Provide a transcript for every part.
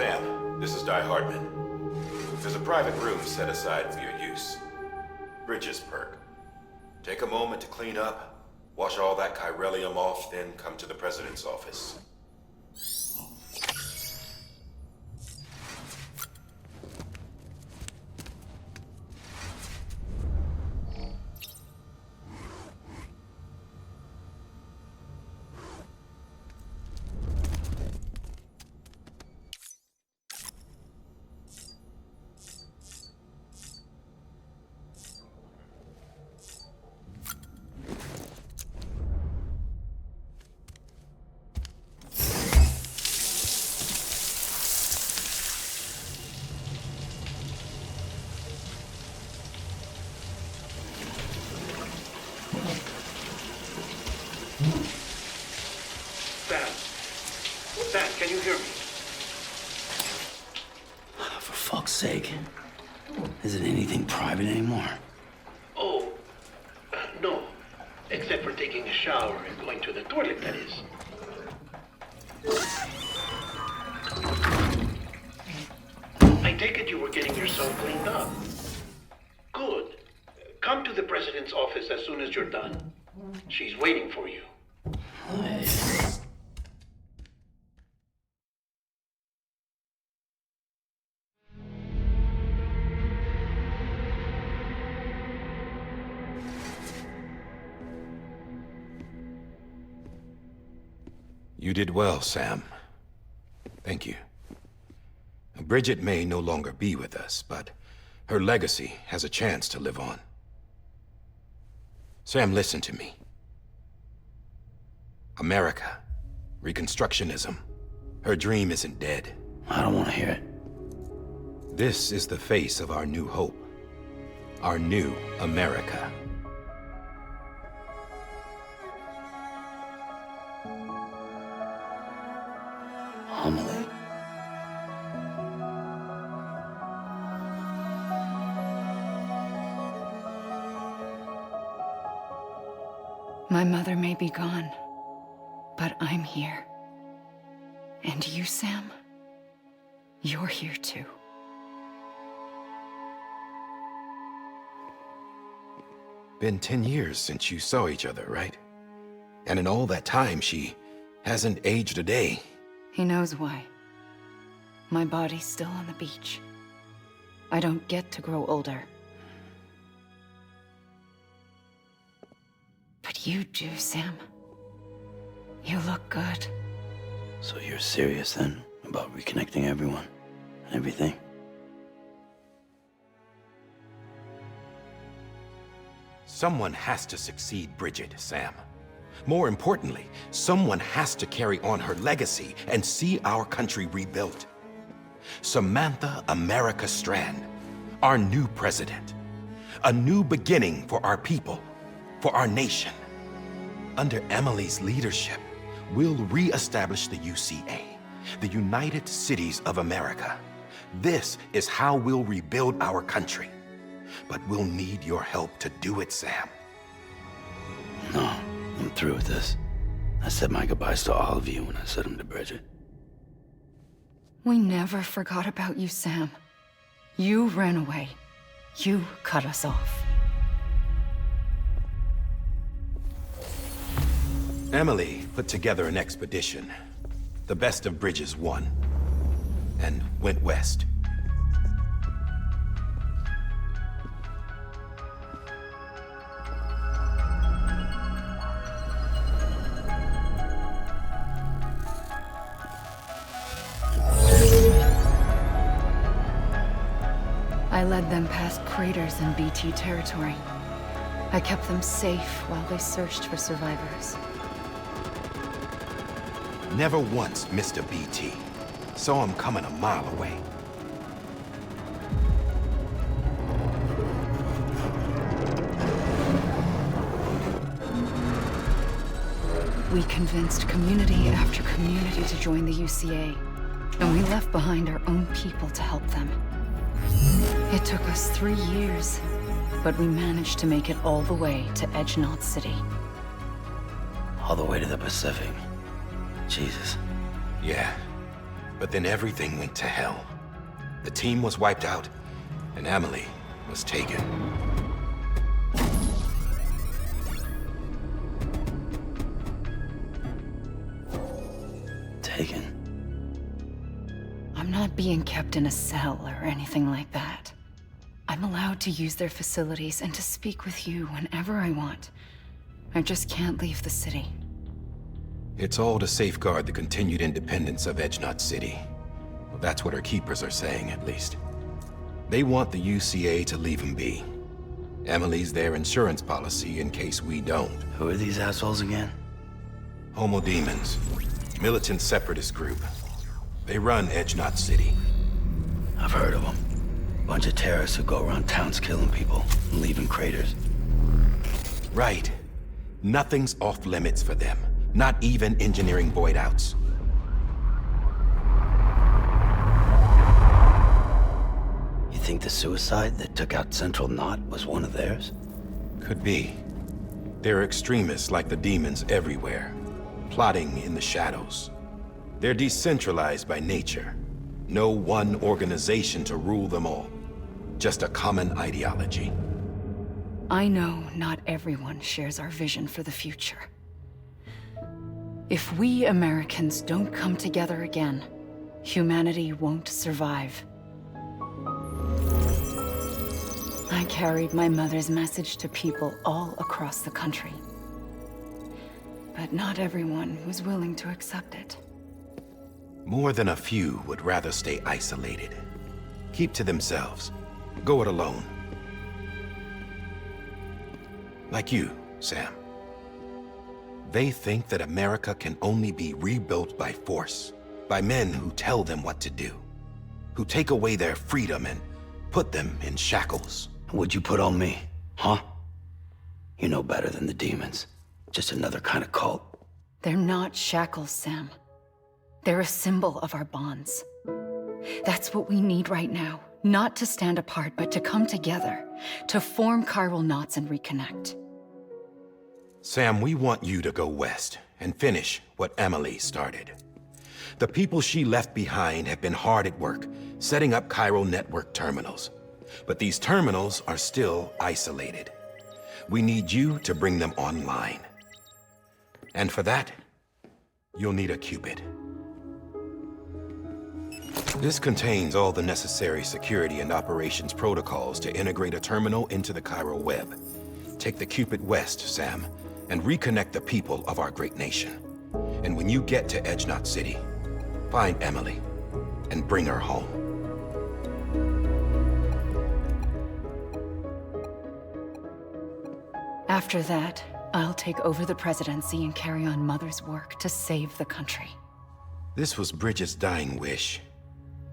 Sam, this is Di Hardman. There's a private room set aside for your use. Bridges perk. Take a moment to clean up, wash all that chiralium off, then come to the President's office. Sam, can you hear me? For fuck's sake. Isn't anything private anymore? Oh, no. Except for taking a shower and going to the toilet, that is. I take it you were getting yourself cleaned up. Good. Come to the President's office as soon as you're done. She's waiting for you. You did well, Sam. Thank you. Bridget may no longer be with us, but her legacy has a chance to live on. Sam, listen to me. America, Reconstructionism, her dream isn't dead. I don't want to hear it. This is the face of our new hope. Our new America. Homily. My mother may be gone, but I'm here. And you, Sam, you're here too. Been 10 years since you saw each other, right? And in all that time, she hasn't aged a day. He knows why. My body's still on the beach. I don't get to grow older. But you do, Sam. You look good. So you're serious then about reconnecting everyone and everything? Someone has to succeed Bridget, Sam. More importantly, someone has to carry on her legacy and see our country rebuilt. Samantha America Strand, our new president. A new beginning for our people, for our nation. Under Emily's leadership, we'll re-establish the UCA, the United Cities of America. This is how we'll rebuild our country. But we'll need your help to do it, Sam. No, I'm through with this. I said my goodbyes to all of you when I said them to Bridget. We never forgot about you, Sam. You ran away. You cut us off. Emily put together an expedition. The best of Bridges won. And went west. I led them past craters in BT territory. I kept them safe while they searched for survivors. Never once missed a BT. Saw him coming a mile away. We convinced community after community to join the UCA, and we left behind our own people to help them. It took us 3 years, but we managed to make it all the way to Edgenaught City. All the way to the Pacific. Jesus. Yeah. But then everything went to hell. The team was wiped out, and Emily was taken. Taken? I'm not being kept in a cell or anything like that. I'm allowed to use their facilities and to speak with you whenever I want. I just can't leave the city. It's all to safeguard the continued independence of Edgenot City. Well, that's what our keepers are saying, at least. They want the UCA to leave him be. Emily's their insurance policy in case we don't. Who are these assholes again? Homo Demons. Militant separatist group. They run Edgenot City. I've heard of them. Bunch of terrorists who go around towns killing people and leaving craters. Right. Nothing's off limits for them. Not even engineering void outs. You think the suicide that took out Central Knot was one of theirs? Could be. There are extremists like the demons everywhere, plotting in the shadows. They're decentralized by nature. No one organization to rule them all. Just a common ideology. I know not everyone shares our vision for the future. If we Americans don't come together again, humanity won't survive. I carried my mother's message to people all across the country. But not everyone was willing to accept it. More than a few would rather stay isolated. Keep to themselves. Go it alone. Like you, Sam. They think that America can only be rebuilt by force, by men who tell them what to do, who take away their freedom and put them in shackles. What'd you put on me, huh? You know better than the demons. Just another kind of cult. They're not shackles, Sam. They're a symbol of our bonds. That's what we need right now. Not to stand apart, but to come together, to form chiral knots and reconnect. Sam, we want you to go west and finish what Emily started. The people she left behind have been hard at work, setting up chiral network terminals. But these terminals are still isolated. We need you to bring them online. And for that, you'll need a Cupid. This contains all the necessary security and operations protocols to integrate a terminal into the chiral web. Take the Cupid west, Sam, and reconnect the people of our great nation. And when you get to Edgenot City, find Emily and bring her home. After that, I'll take over the presidency and carry on Mother's work to save the country. This was Bridges' dying wish.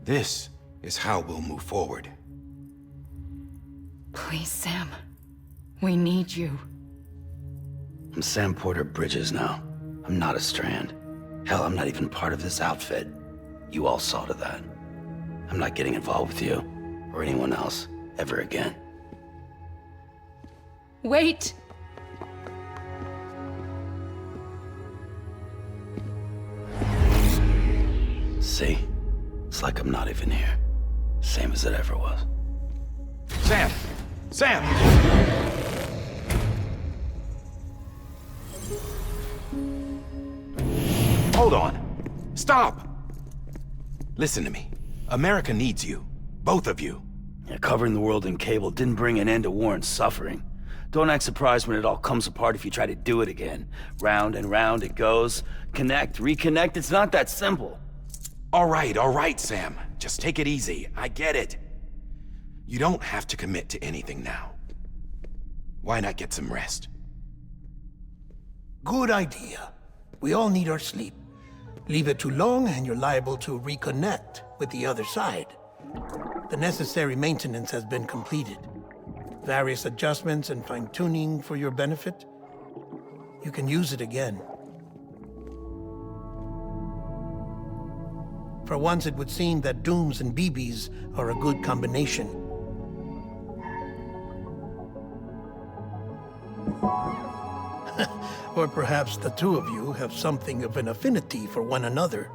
This is how we'll move forward. Please, Sam. We need you. I'm Sam Porter Bridges now. I'm not a Strand. Hell, I'm not even part of this outfit. You all saw to that. I'm not getting involved with you, or anyone else, ever again. Wait! See? It's like I'm not even here. Same as it ever was. Sam! Sam! Hold on. Stop! Listen to me. America needs you. Both of you. Yeah, covering the world in cable didn't bring an end to war and suffering. Don't act surprised when it all comes apart if you try to do it again. Round and round it goes. Connect, reconnect, it's not that simple. All right, Sam. Just take it easy. I get it. You don't have to commit to anything now. Why not get some rest? Good idea. We all need our sleep. Leave it too long and you're liable to reconnect with the other side. The necessary maintenance has been completed. Various adjustments and fine-tuning for your benefit. You can use it again. For once, it would seem that Dooms and BBs are a good combination. Or perhaps the two of you have something of an affinity for one another.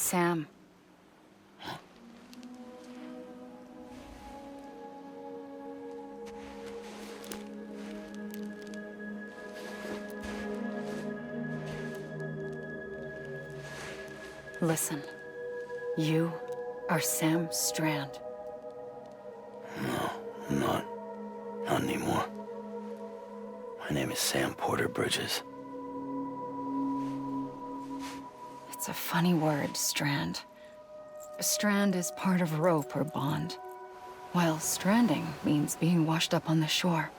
Sam. Listen, you are Sam Strand. No, I'm not. Not anymore. My name is Sam Porter Bridges. It's a funny word, strand. A strand is part of rope or bond, while stranding means being washed up on the shore.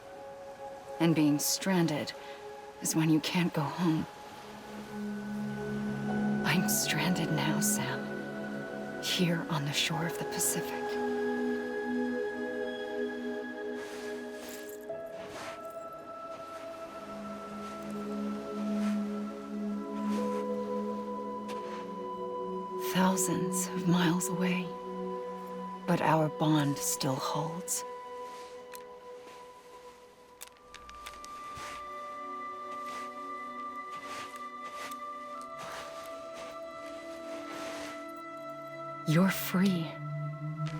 And being stranded is when you can't go home. I'm stranded now, Sam. Here on the shore of the Pacific. Thousands of miles away, but our bond still holds. You're free,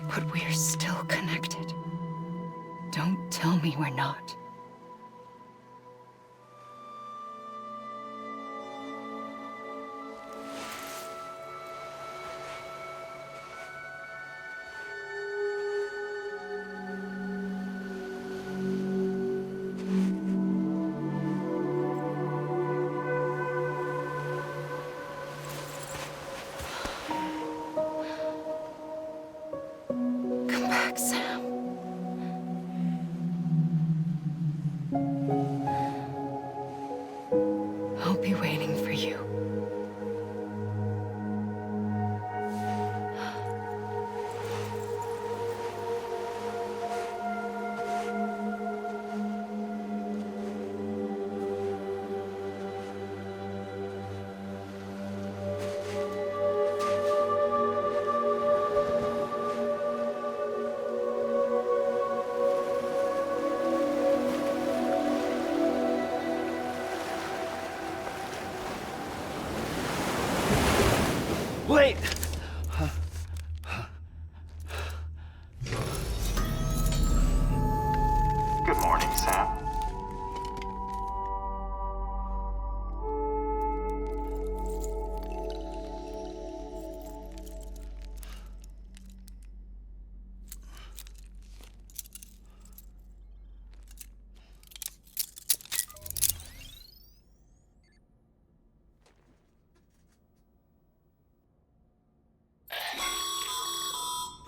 but we're still connected. Don't tell me we're not. Sam. I'll be waiting for you. Wait! Good morning, Sam.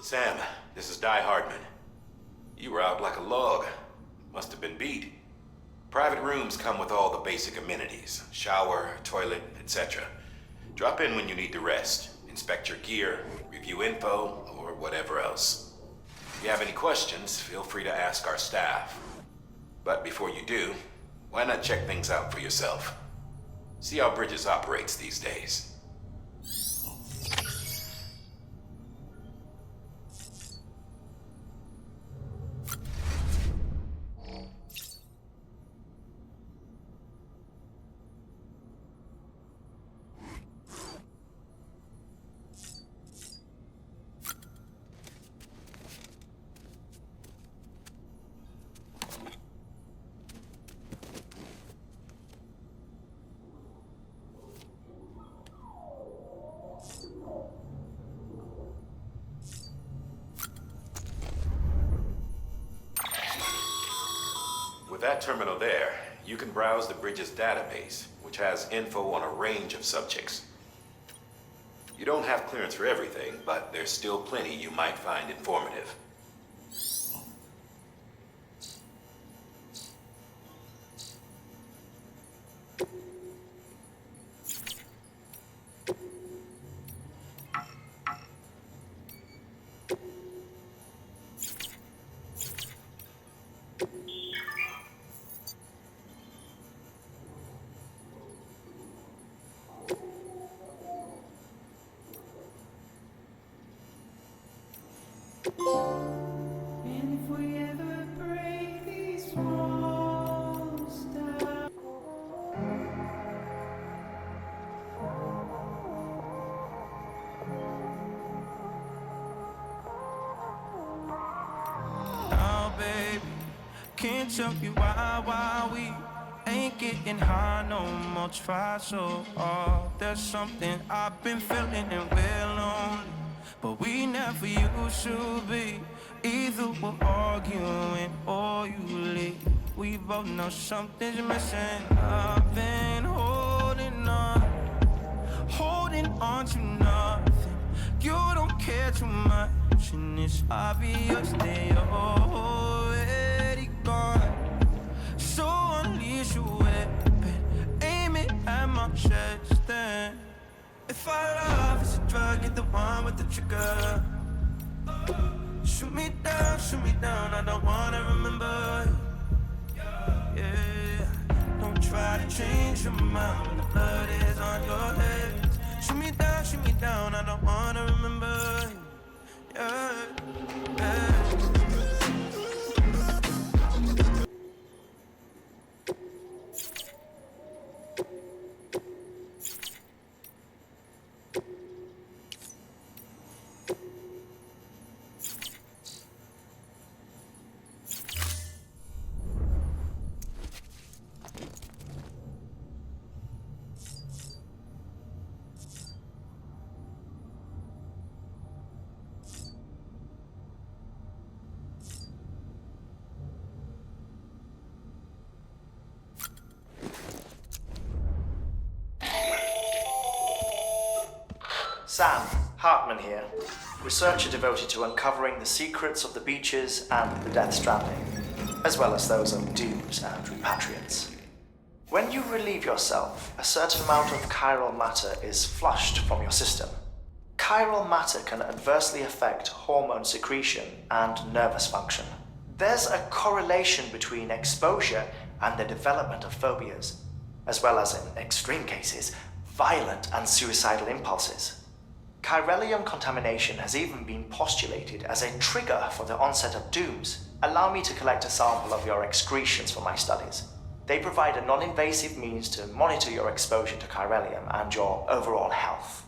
Sam, this is Di Hardman. You were out like a log. Must have been beat. Private rooms come with all the basic amenities. Shower, toilet, etc. Drop in when you need to rest. Inspect your gear, review info, or whatever else. If you have any questions, feel free to ask our staff. But before you do, why not check things out for yourself? See how Bridges operates these days. With that terminal there, you can browse the Bridges database, which has info on a range of subjects. You don't have clearance for everything, but there's still plenty you might find informative. And if we ever break these walls down. tell you why we ain't getting high no more. Try so hard. There's something I've been feeling and we're lonely, but we never used to be. Either we're arguing or you leave. We both know something's missing. I've been holding on to nothing. You don't care too much, and it's obvious that you're already gone. So unleash your weapon, aim it at my chest, then if our love is a drug, you're the one with the trigger. Shoot me down, I don't wanna remember. Yeah, don't try to change your mind when the blood is on your head. Shoot me down, I don't wanna remember. Yeah, yeah. Sam, Hartman here, researcher devoted to uncovering the secrets of the beaches and the Death Stranding, as well as those of dooms and repatriates. When you relieve yourself, a certain amount of chiral matter is flushed from your system. Chiral matter can adversely affect hormone secretion and nervous function. There's a correlation between exposure and the development of phobias, as well as, in extreme cases, violent and suicidal impulses. Chiralium contamination has even been postulated as a trigger for the onset of dooms. Allow me to collect a sample of your excretions for my studies. They provide a non-invasive means to monitor your exposure to chiralium and your overall health.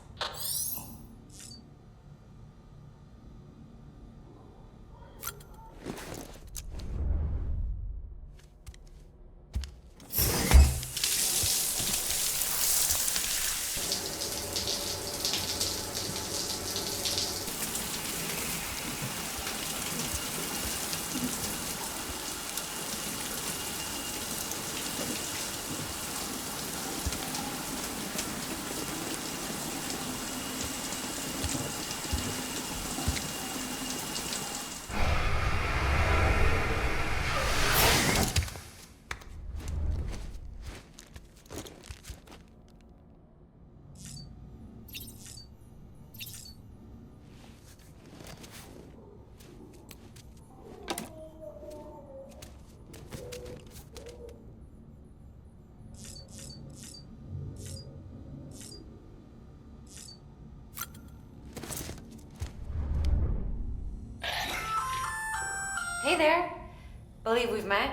Hey there. Believe we've met.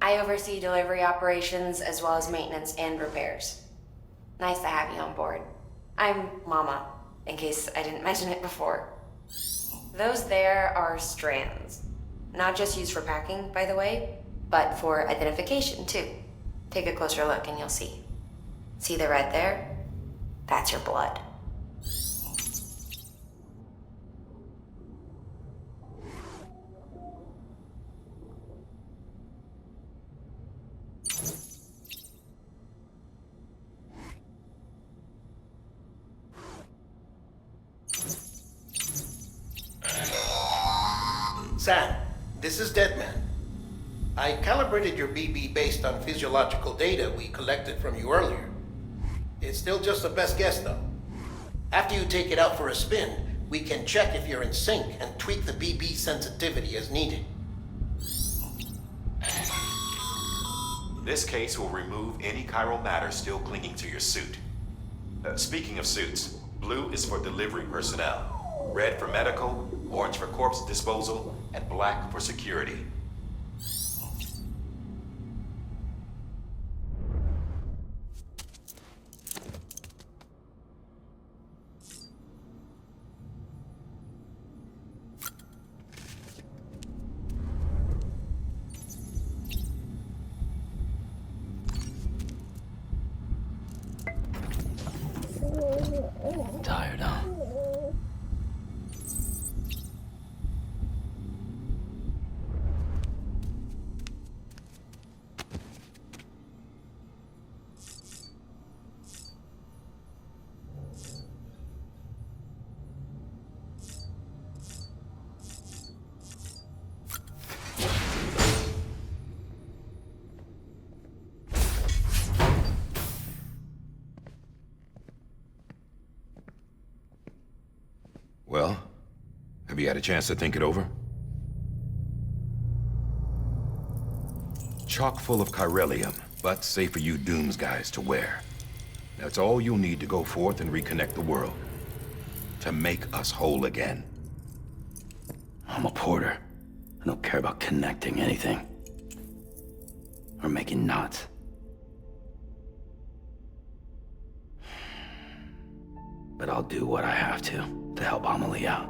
I oversee delivery operations as well as maintenance and repairs. Nice to have you on board. I'm Mama, in case I didn't mention it before. Those there are strands. Not just used for packing, by the way, but for identification too. Take a closer look and you'll see. See the red there? That's your blood. Sam, this is Deadman. I calibrated your BB based on physiological data we collected from you earlier. It's still just a best guess, though. After you take it out for a spin, we can check if you're in sync and tweak the BB sensitivity as needed. This case will remove any chiral matter still clinging to your suit. Speaking of suits, blue is for delivery personnel, red for medical, orange for corpse disposal, and black for security. Tired, huh? Well, have you had a chance to think it over? Chock full of chiralium, but safe for you Dooms guys to wear. That's all you'll need to go forth and reconnect the world. To make us whole again. I'm a porter. I don't care about connecting anything. Or making knots. But I'll do what I have to help Amelie out.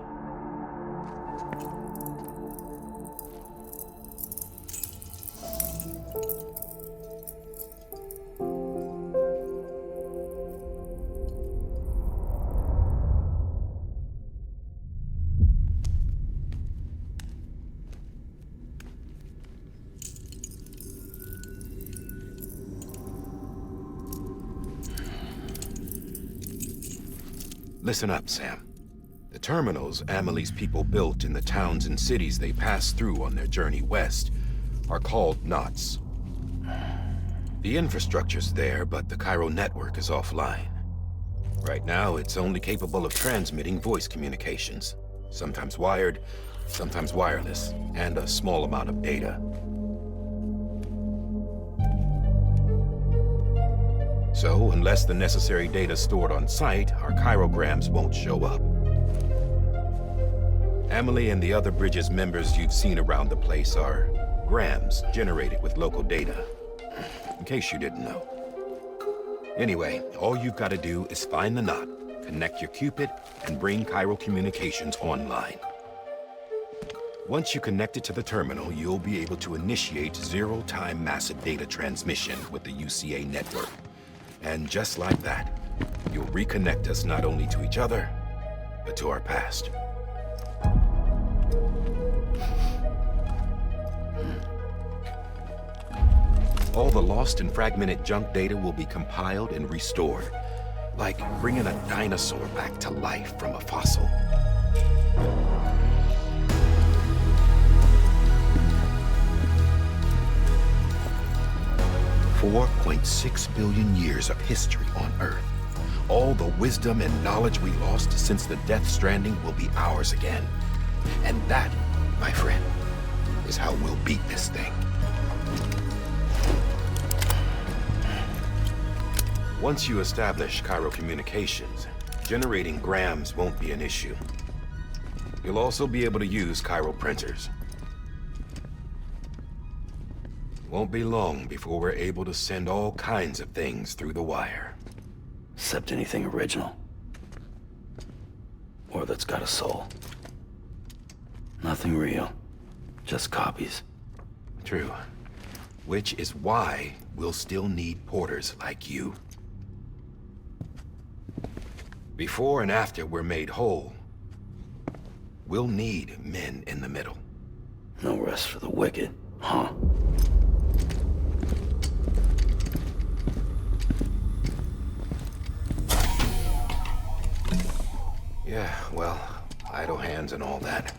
Listen up, Sam. The terminals Amelie's people built in the towns and cities they passed through on their journey west are called knots. The infrastructure's there, but the Cairo network is offline. Right now, it's only capable of transmitting voice communications, sometimes wired, sometimes wireless, and a small amount of data. So, unless the necessary data stored on site, our chirograms won't show up. Amelie and the other Bridges members you've seen around the place are grams generated with local data. In case you didn't know. Anyway, all you've got to do is find the knot, connect your Cupid, and bring Cairo communications online. Once you connect it to the terminal, you'll be able to initiate zero-time massive data transmission with the UCA network. And just like that, you'll reconnect us not only to each other, but to our past. All the lost and fragmented junk data will be compiled and restored, like bringing a dinosaur back to life from a fossil. $4.6 billion years of history on Earth. All the wisdom and knowledge we lost since the Death Stranding will be ours again. And that, my friend, is how we'll beat this thing. Once you establish Cairo communications, generating grams won't be an issue. You'll also be able to use Cairo printers. Won't be long before we're able to send all kinds of things through the wire. Except anything original. Or that's got a soul. Nothing real. Just copies. True. Which is why we'll still need porters like you. Before and after we're made whole, we'll need men in the middle. No rest for the wicked, huh? Yeah, well, idle hands and all that.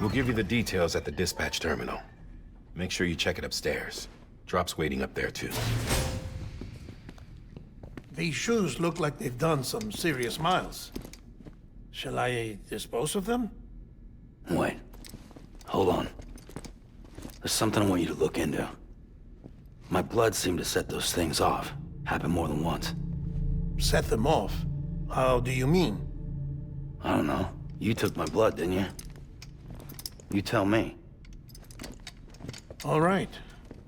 We'll give you the details at the dispatch terminal. Make sure you check it upstairs. Drop's waiting up there, too. These shoes look like they've done some serious miles. Shall I dispose of them? Wait. Hold on. There's something I want you to look into. My blood seemed to set those things off. Happened more than once. Set them off? How do you mean? I don't know. You took my blood, didn't you? You tell me. All right.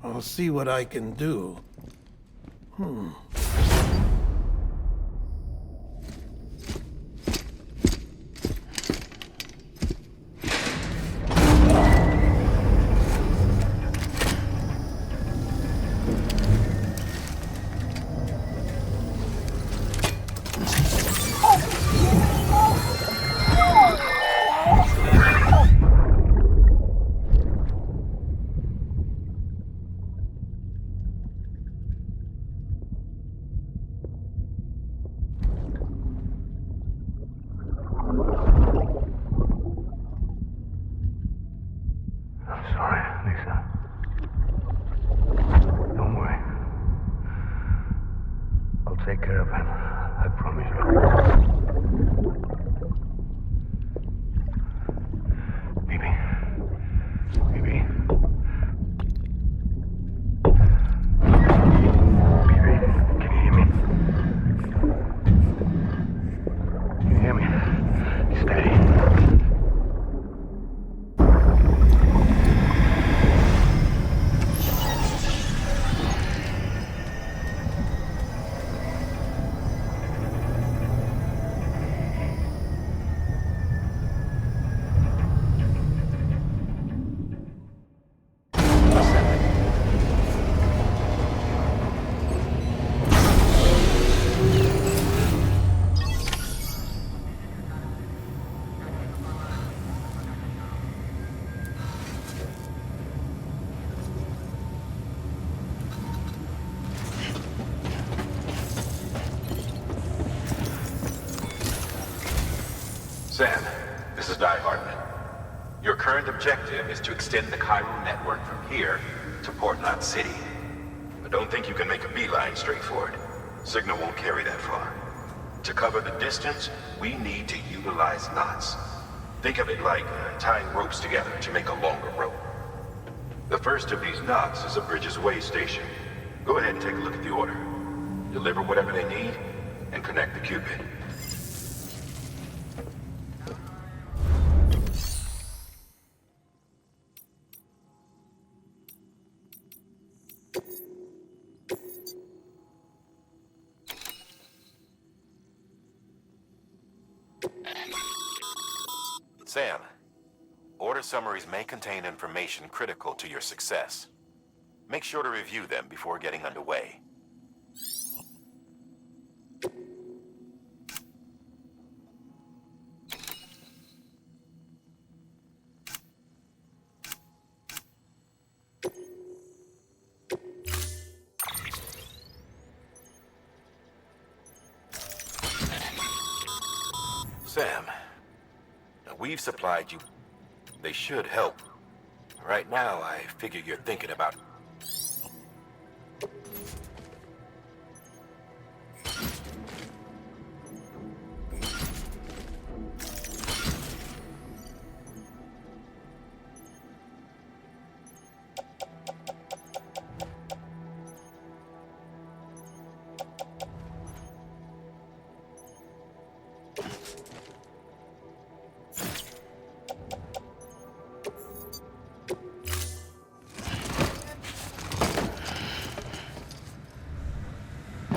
I'll see what I can do. Hear me? Steady. Sam, this is Di Hartman. Your current objective is to extend the chiral network from here to Port Knot City. I don't think you can make a beeline straight for it. Signal won't carry that far. To cover the distance, we need to utilize knots. Think of it like tying ropes together to make a longer rope. The first of these knots is a Bridges Way station. Go ahead and take a look at the order. Deliver whatever they need, and connect the Cupid. Sam, order summaries may contain information critical to your success. Make sure to review them before getting underway. Sam, we've supplied you. They should help. Right now, I figure you're thinking about...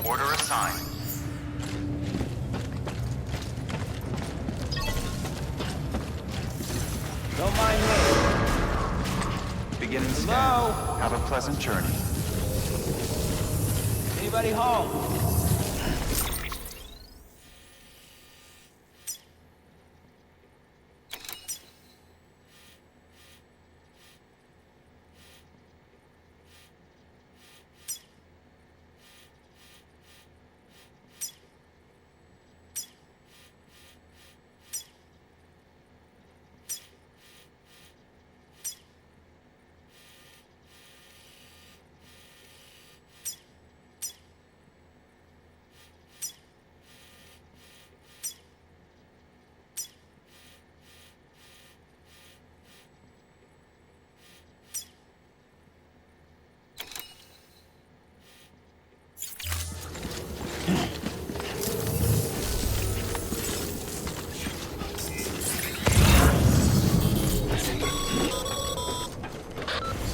Order assigned. Don't mind me. Beginning Hello? scan. Have a pleasant journey. Anybody home?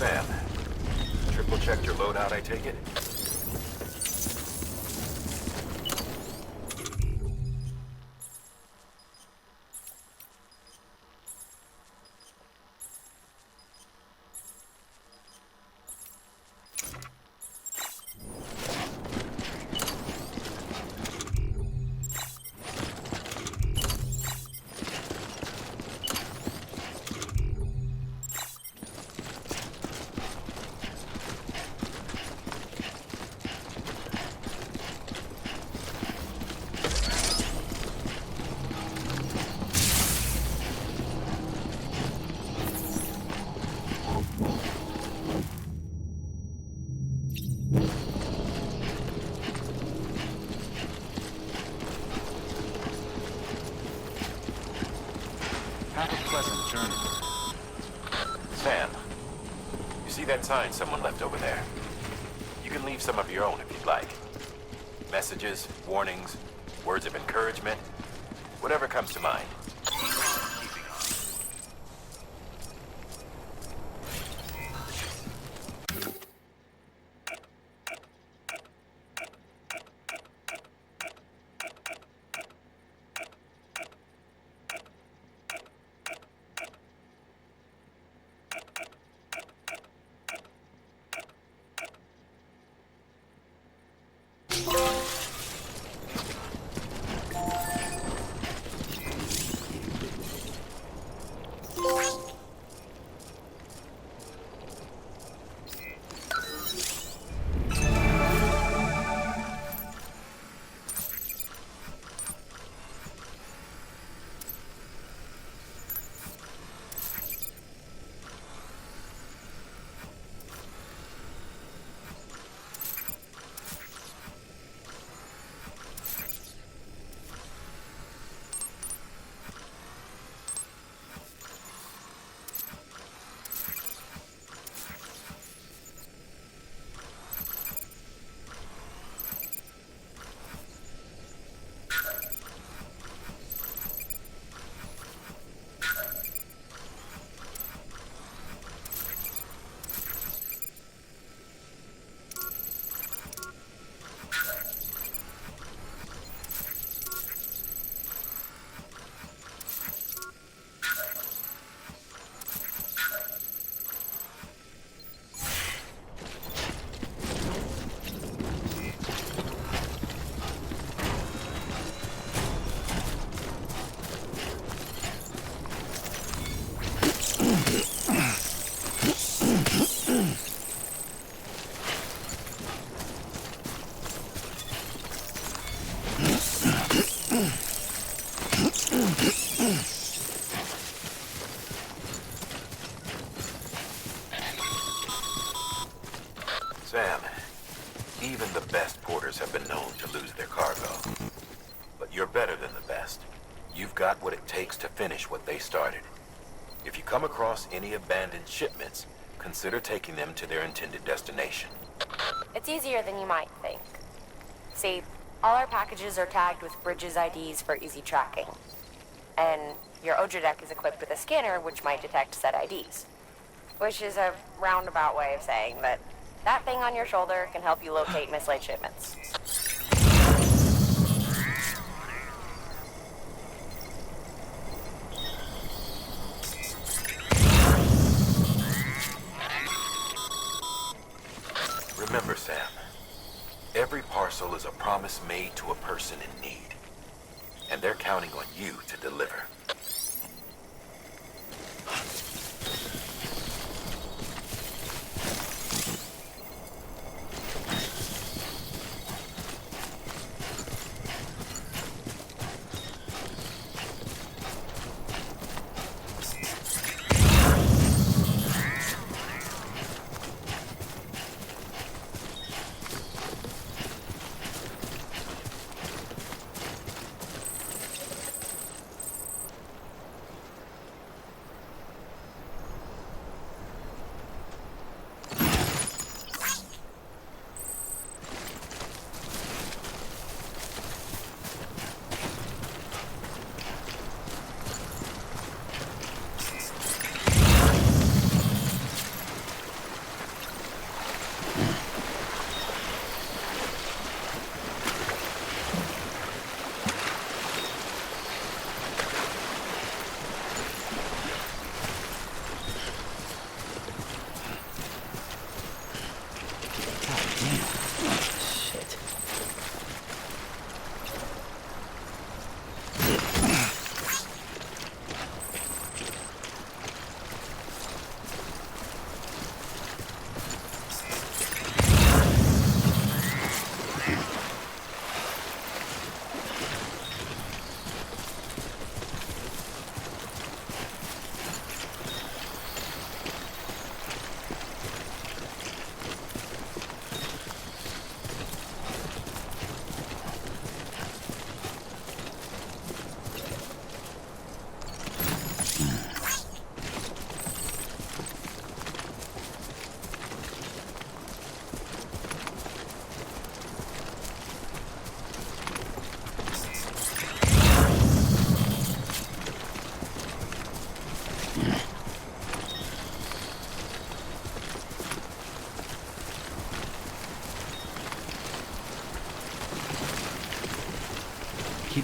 Sam, triple checked your loadout, I take it? Have a pleasant journey. Sam, you see that sign someone left over there? You can leave some of your own if you'd like. Messages, warnings, words of encouragement. Whatever comes to mind. Sam, even the best porters have been known to lose their cargo. But you're better than the best. You've got what it takes to finish what they started. If you come across any abandoned shipments, consider taking them to their intended destination. It's easier than you might think. See, all our packages are tagged with Bridges IDs for easy tracking. And your Odra deck is equipped with a scanner which might detect said IDs. Which is a roundabout way of saying that thing on your shoulder can help you locate mislaid shipments. Remember, Sam, every parcel is a promise made to a person in need. And they're counting on you to deliver.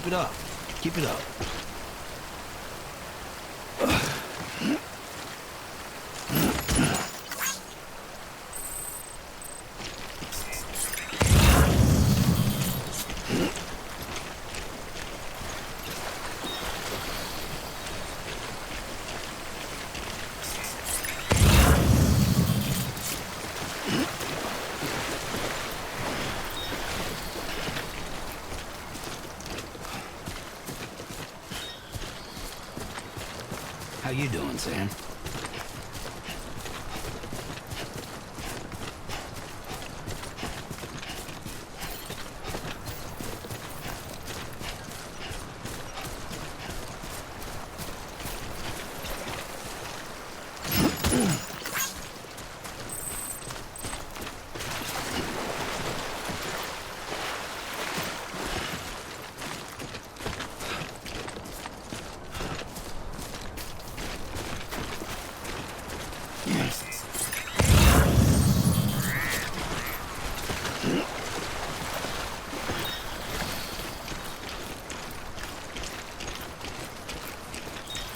it up. Keep it up. How you doing, Sam?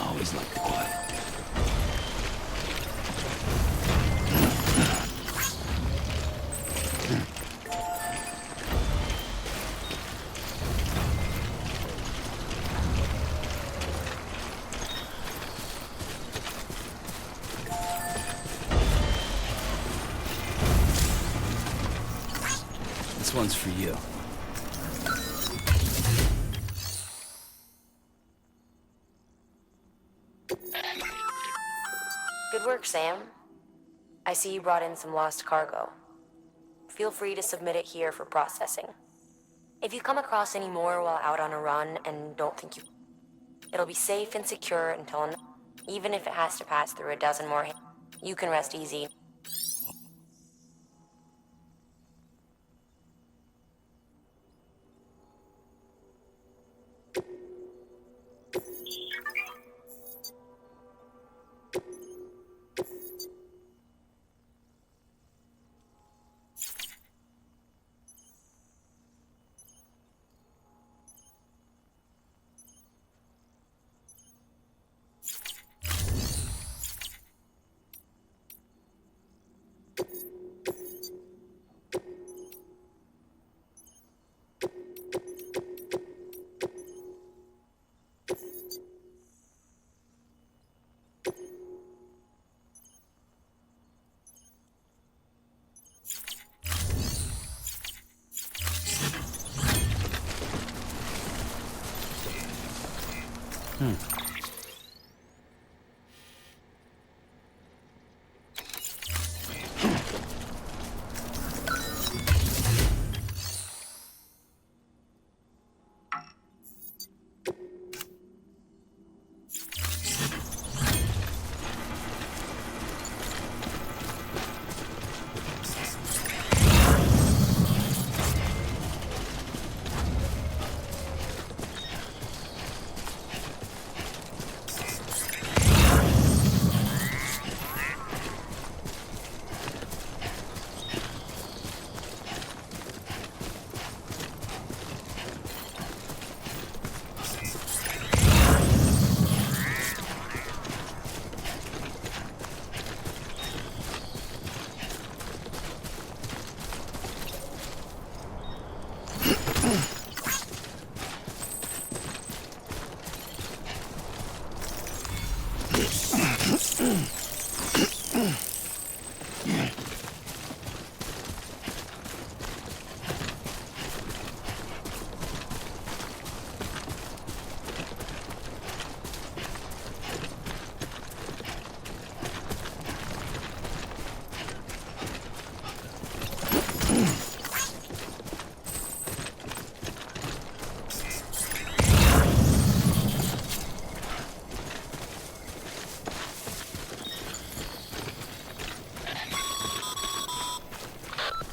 Always like the quiet. This one's for you. Good work, Sam. I see you brought in some lost cargo. Feel free to submit it here for processing. If you come across any more while out on a run and don't think you... It'll be safe and secure until... Even if it has to pass through a dozen more... You can rest easy.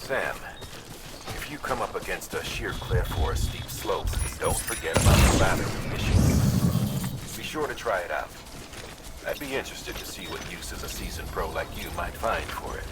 Sam, if you come up against a sheer cliff or a steep slope, don't forget about the ladder mission. Be sure to try it out. I'd be interested to see what uses a seasoned pro like you might find for it.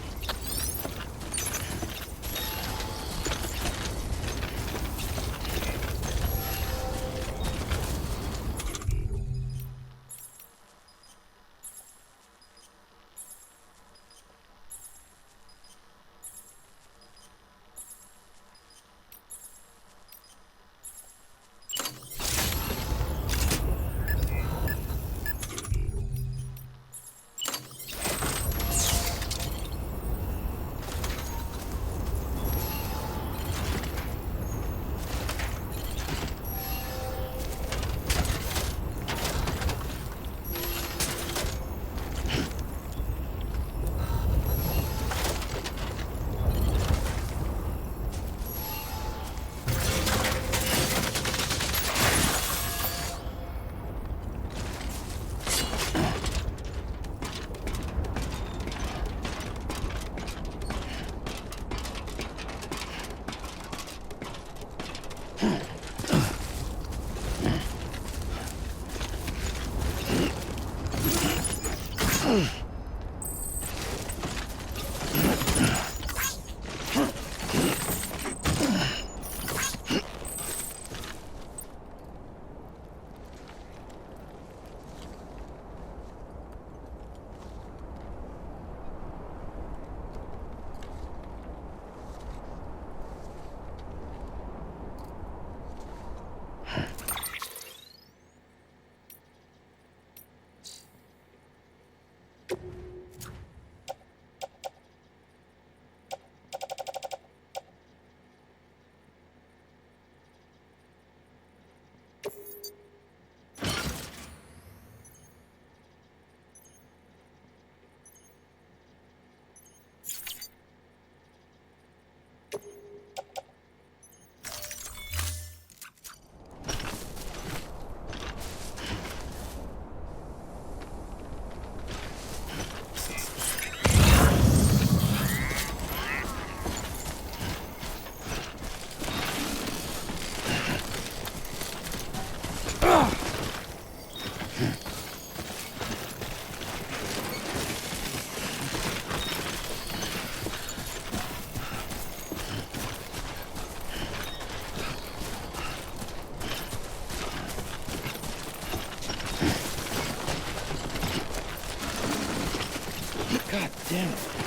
God damn it.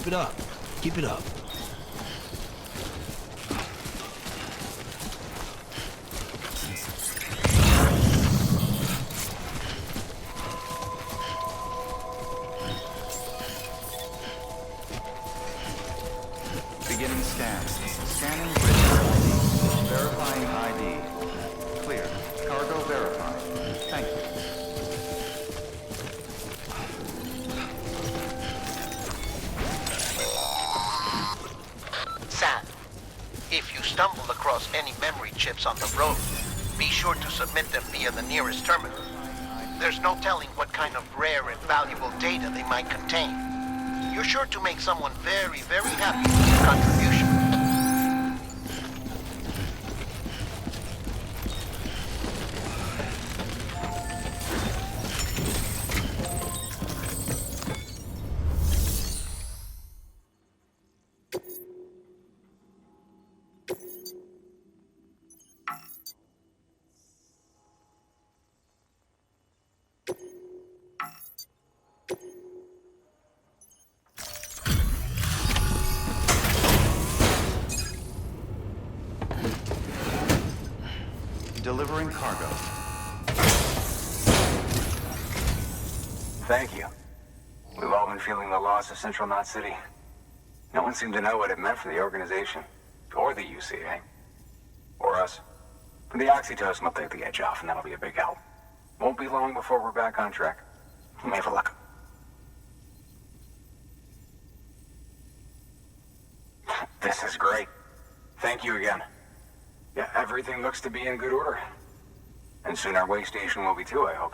Keep it up. Keep it up. Beginning scan. Scanning bridge. Verifying ID. Clear. Cargo verified. Thank you. Sam, if you stumble across any memory chips on the road, be sure to submit them via the nearest terminal. There's no telling what kind of rare and valuable data they might contain. You're sure to make someone very, very happy with your contribution. Delivering cargo. Thank you. We've all been feeling the loss of Central Knot City. No one seemed to know what it meant for the organization, or the UCA, or us. But the oxytocin will take the edge off, and that'll be a big help. Won't be long before we're back on track. You may have luck. This is great. Thank you again. Yeah, everything looks to be in good order. And soon our way station will be too, I hope.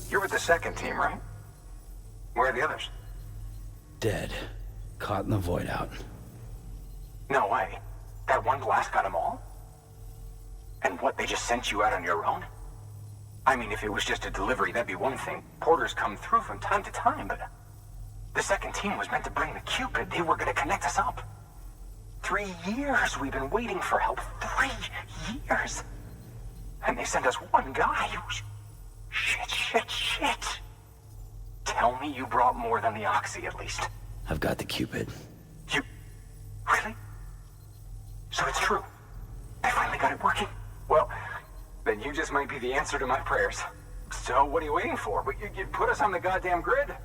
You're with the second team, right? Where are the others? Dead. Caught in the void out. No way. That one blast got them all? And what, they just sent you out on your own? I mean, if it was just a delivery, that'd be one thing. Porters come through from time to time, but... The second team was meant to bring the Cupid. They were gonna connect us up. 3 years we've been waiting for help. 3 years! And they sent us one guy. Shit. Tell me you brought more than the Oxy, at least. I've got the Cupid. You... Really? So it's true. They finally got it working. Well, then you just might be the answer to my prayers. So what are you waiting for? You put us on the goddamn grid.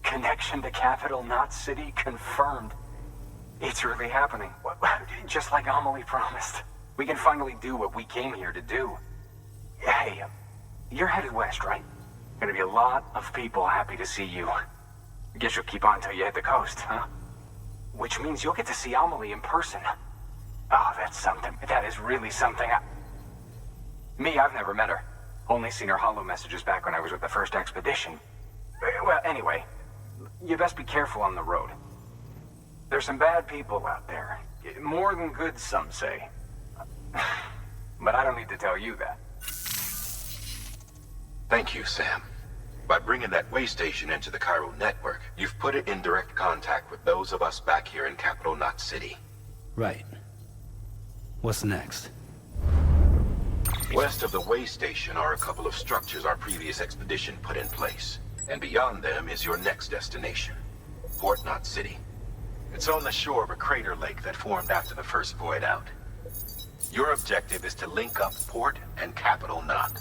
Connection to capital Knot City confirmed. It's really happening. Just like Amelie promised. We can finally do what we came here to do. Hey, you're headed west, right? Gonna be a lot of people happy to see you. Guess you'll keep on till you hit the coast, huh? Which means you'll get to see Amelie in person. Oh, that's something. That is really something. Me, I've never met her. Only seen her holo messages back when I was with the first expedition. Well, anyway, you best be careful on the road. There's some bad people out there. More than good, some say. But I don't need to tell you that. Thank you, Sam. By bringing that way station into the Cairo network, you've put it in direct contact with those of us back here in capital Knot City. Right. What's next? West of the way station are a couple of structures our previous expedition put in place. And beyond them is your next destination, Port Knot City. It's on the shore of a crater lake that formed after the first void out. Your objective is to link up Port and Capital Knot.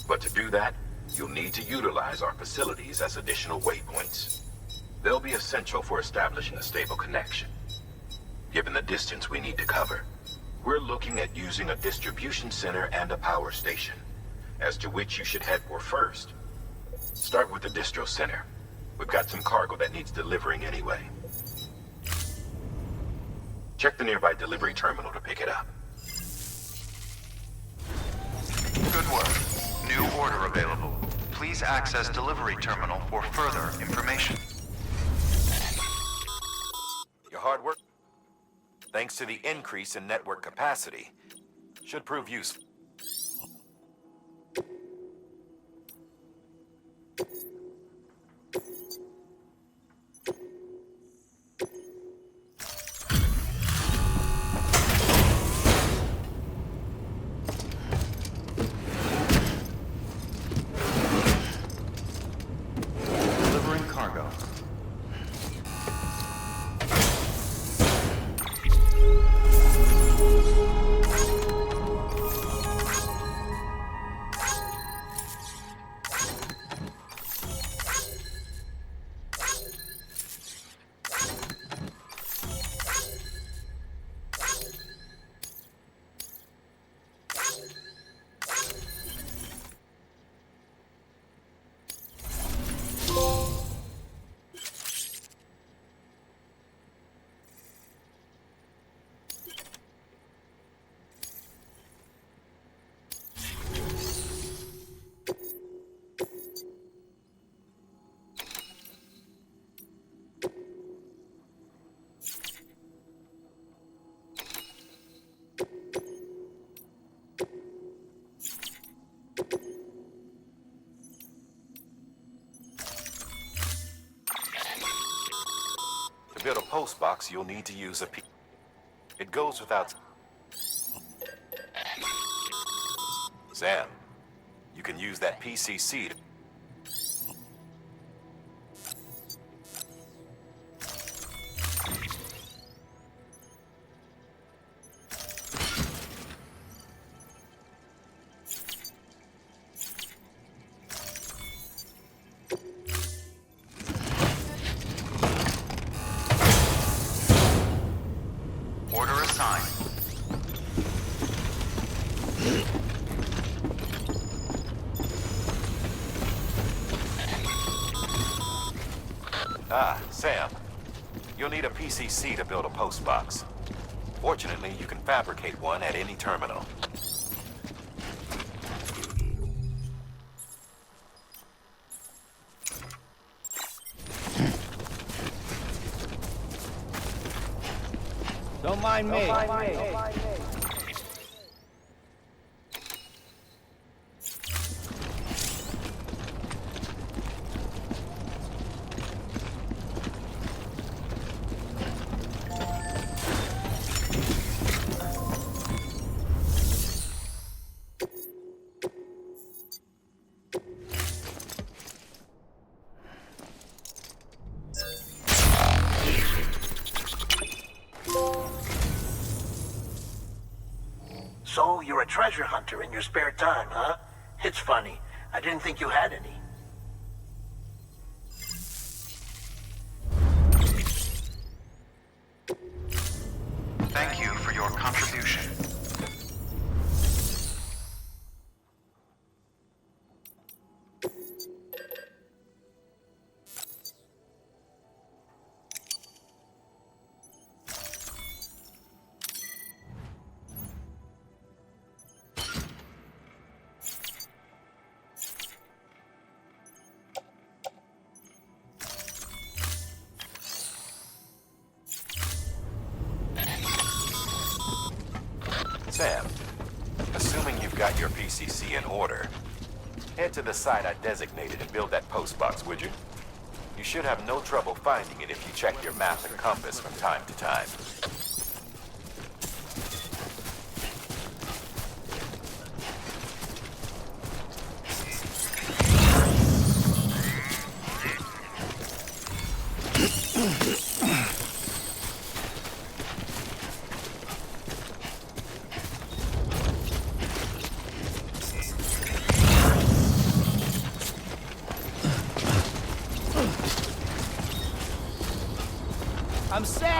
But to do that, you'll need to utilize our facilities as additional waypoints. They'll be essential for establishing a stable connection. Given the distance we need to cover, we're looking at using a distribution center and a power station, as to which you should head for first. Start with the distro center. We've got some cargo that needs delivering anyway. Check the nearby delivery terminal to pick it up. Good work. New order available. Please access delivery terminal for further information. Your hard work, thanks to the increase in network capacity, should prove useful. Delivering cargo. To build a post box, you'll need to use a It goes without... Sam, you can use that PCC to... Order assigned. Ah, Sam. You'll need a PCC to build a post box. Fortunately, you can fabricate one at any terminal. Don't mind me. So, you're a treasure hunter in your spare time, huh? It's funny. I didn't think you had any. Thank you for your contribution. Sam, assuming you've got your PCC in order, Head to the site I designated and build that postbox, would you? You should have no trouble finding it if you check your map and compass from time to time. I'm Sam!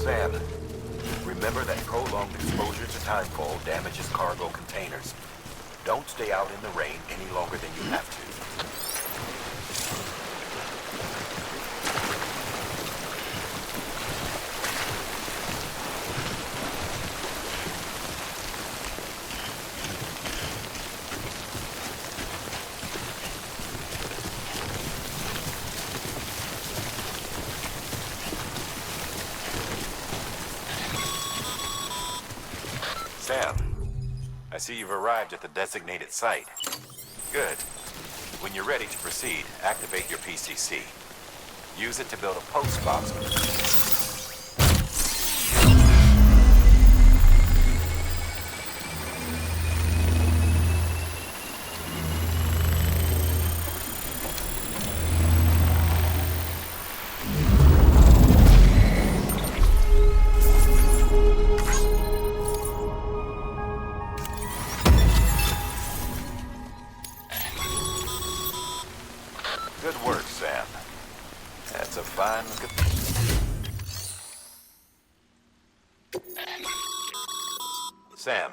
Sam, remember that prolonged exposure to timefall damages cargo containers. Don't stay out in the rain any longer than you have to. Sam, I see you've arrived at the designated site. Good. When you're ready to proceed, activate your PCC. Use it to build a post box with Good work, Sam. That's a fine... Sam.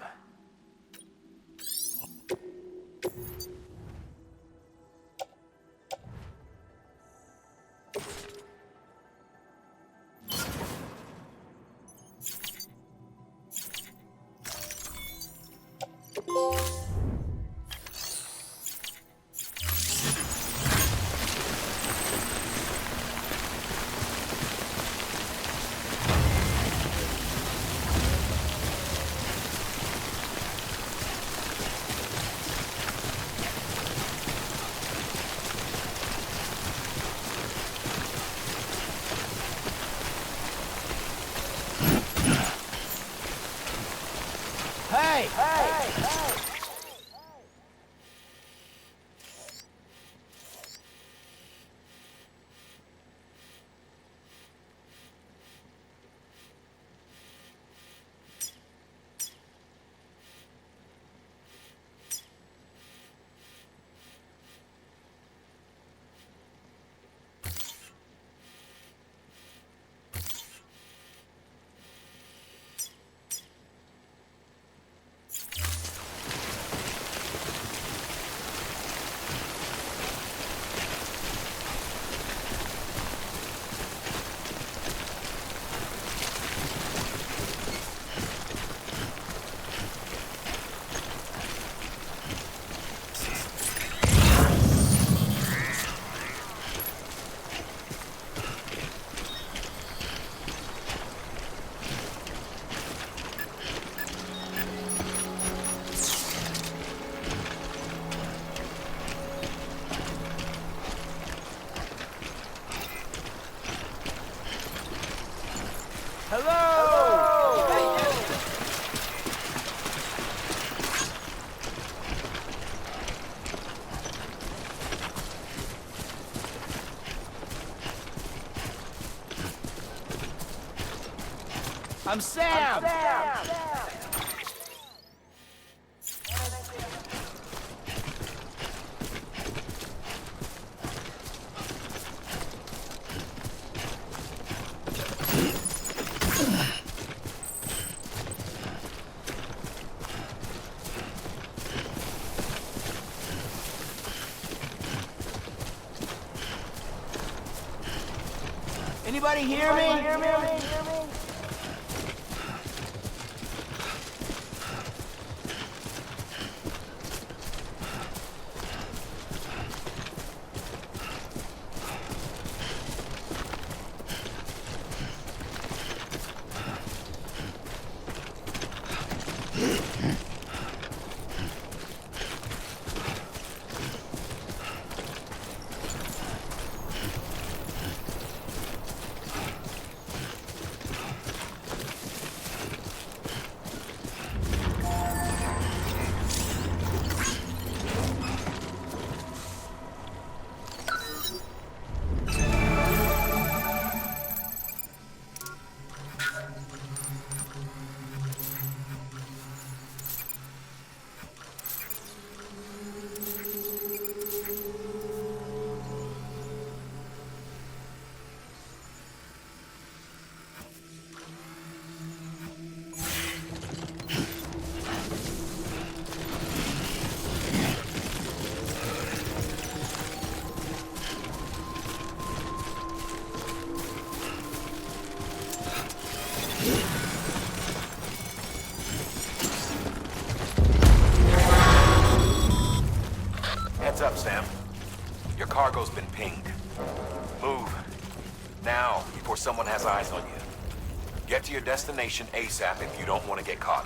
I'm Sam! Anybody hear me? Heads up, Sam. Your cargo's been pinged. Move. Now, before someone has eyes on you. Get to your destination ASAP if you don't want to get caught.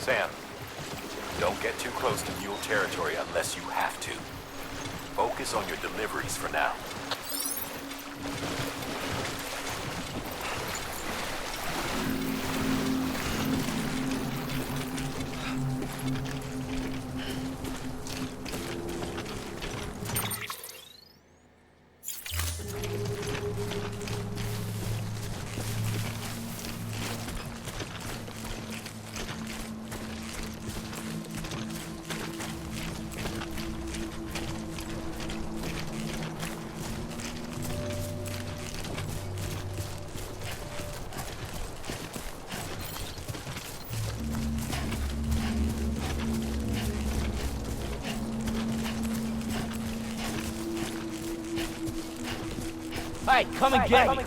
Sam, don't get too close to mule territory unless you have to. Focus on your deliveries for now. Hey, come and get me!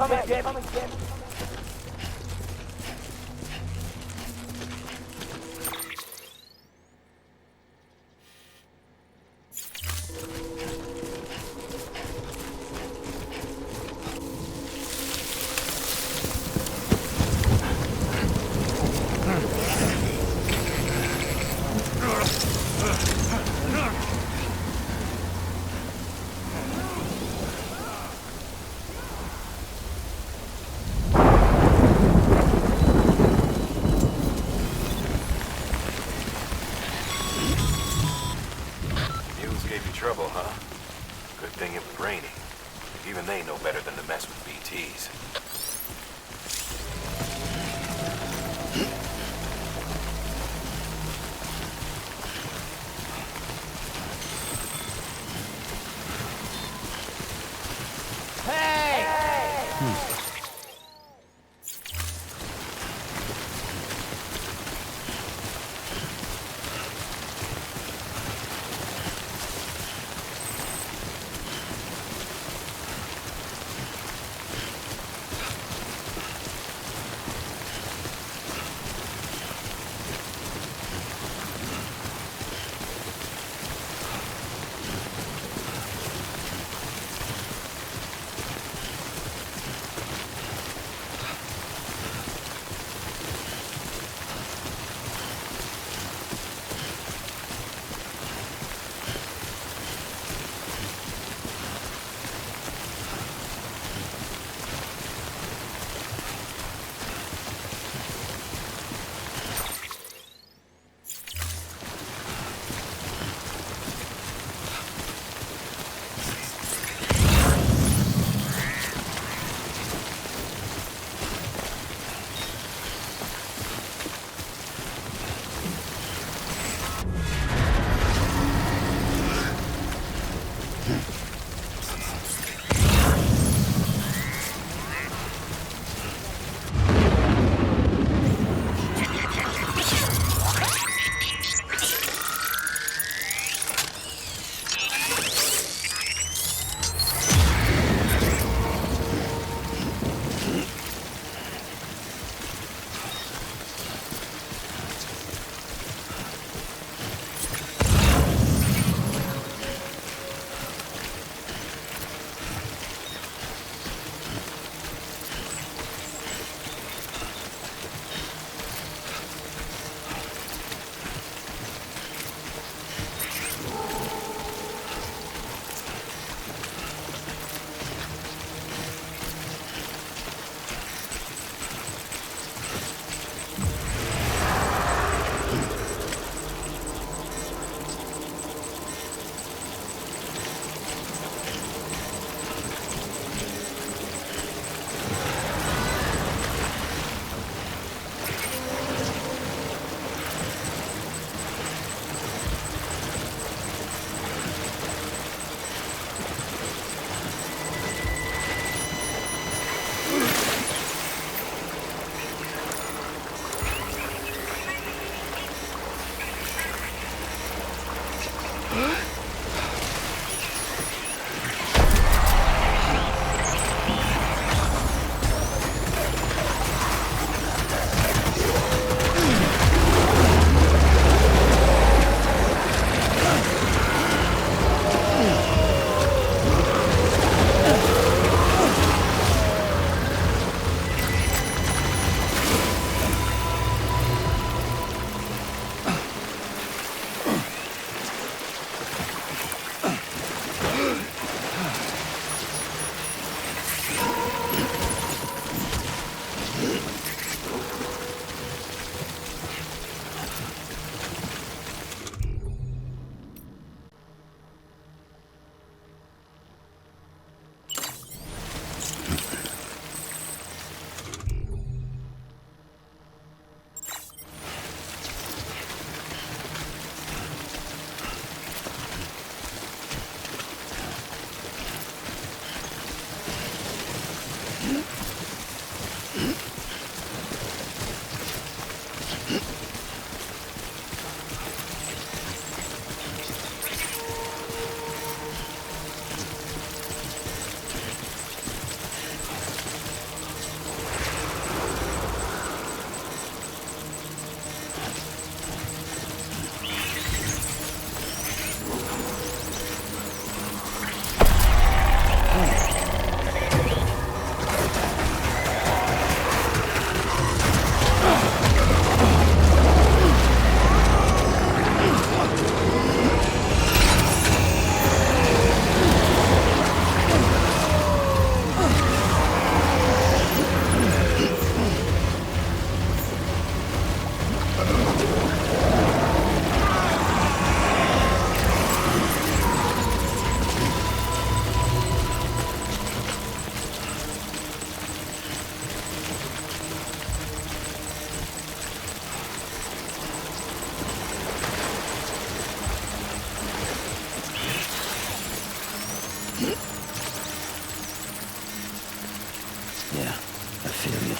feel you.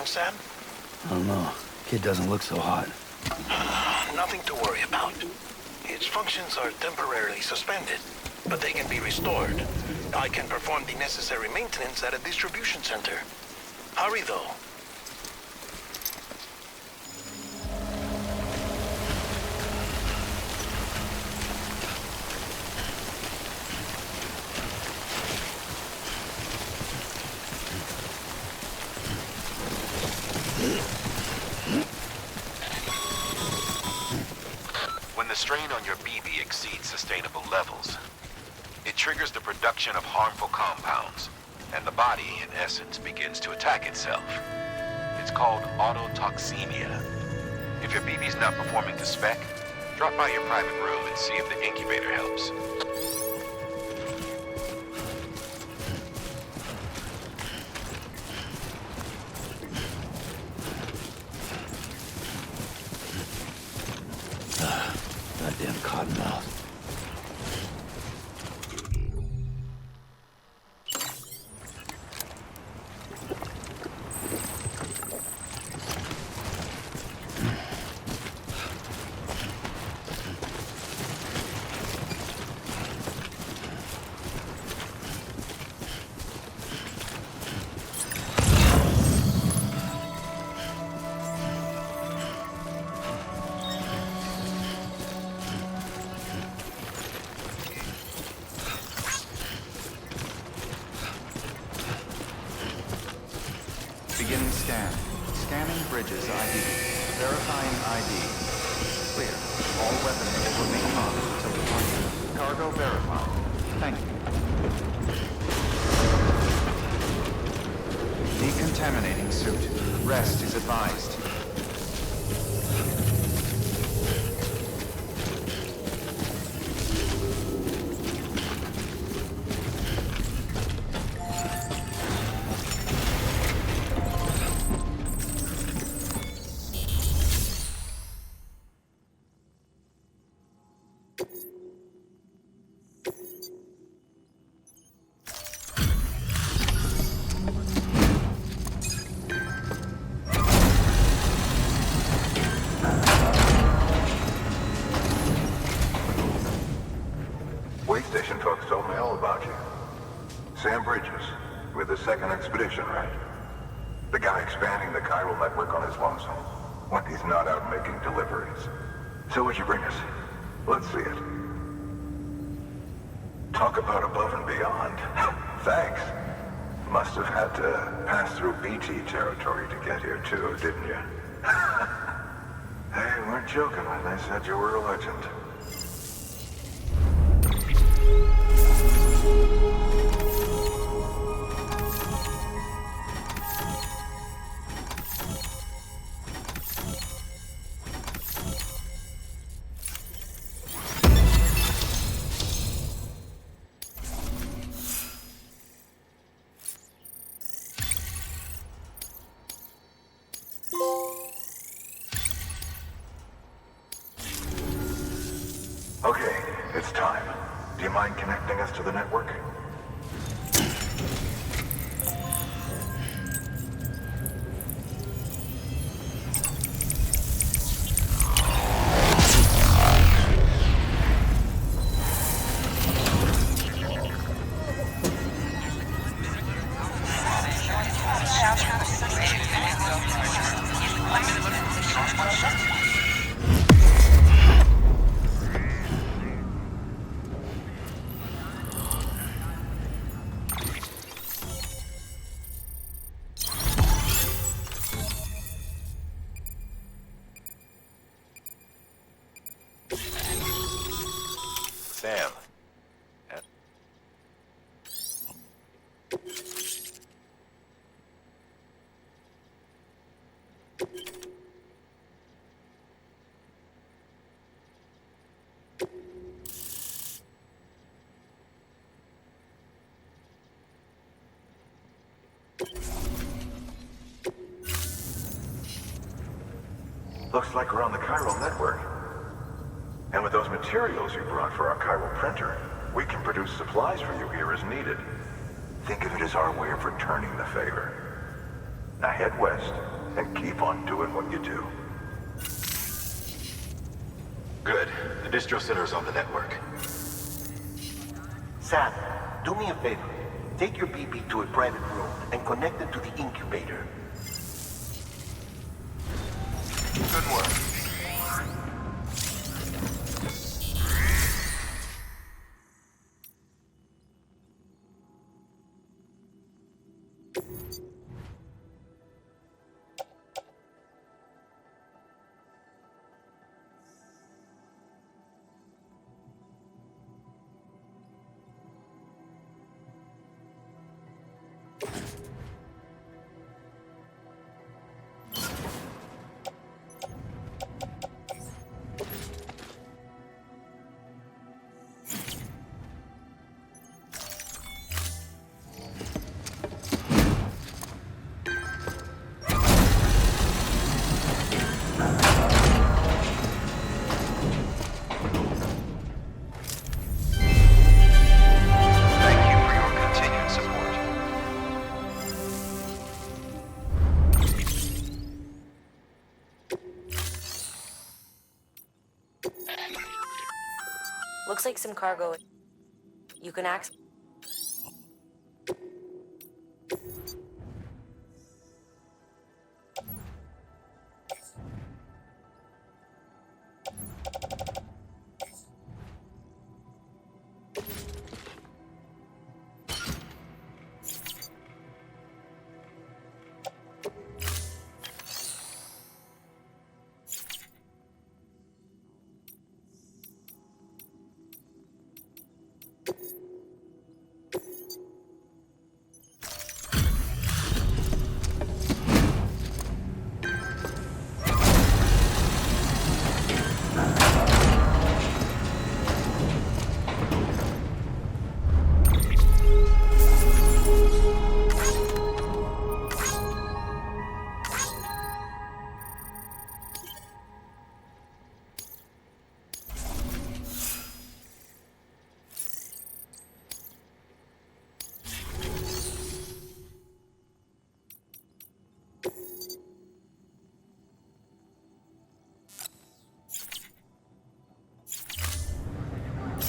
Sam? I don't know. Kid doesn't look so hot. Nothing to worry about. Its functions are temporarily suspended, but they can be restored. I can perform the necessary maintenance at a distribution center. Hurry, though. Strain on your BB exceeds sustainable levels. It triggers the production of harmful compounds, and the body, in essence, begins to attack itself. It's called autotoxemia. If your BB's not performing to spec, drop by your private room and see if the incubator helps. Goddamn cottonmouth. Beginning scan. Scanning Bridges ID. Verifying ID. Clear. All weapons will remain on until departure. Cargo verified. Thank you. Decontaminating suit. Rest is advised. Sam Bridges, with the second expedition, right? The guy expanding the chiral network on his lonesome, when he's not out making deliveries. So what'd you bring us? Let's see it. Talk about above and beyond. Thanks. Must have had to pass through BT territory to get here too, didn't you? They weren't joking when they said you were a legend. Do you mind connecting us to the network? Sam. Looks like we're on the chiral network. And with those materials you brought for our chiral printer, we can produce supplies for you here as needed. Think of it as our way of returning the favor. Now head west and keep on doing what you do. Good. The distro center's on the network. Sam, do me a favor. Take your BB to a private room and connect it to the incubator. Good work. Looks like some cargo you can access.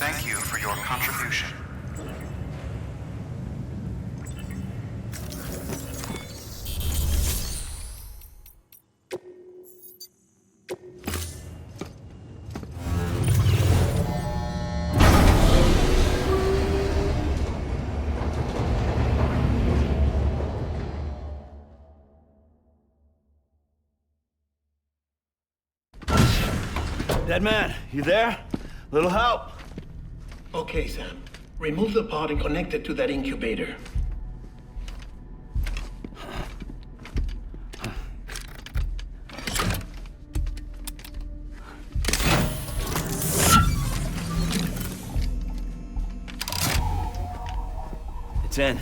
Thank you for your contribution. Dead man, you there? Little help? Okay, Sam. Remove the pod and connect it to that incubator. It's in.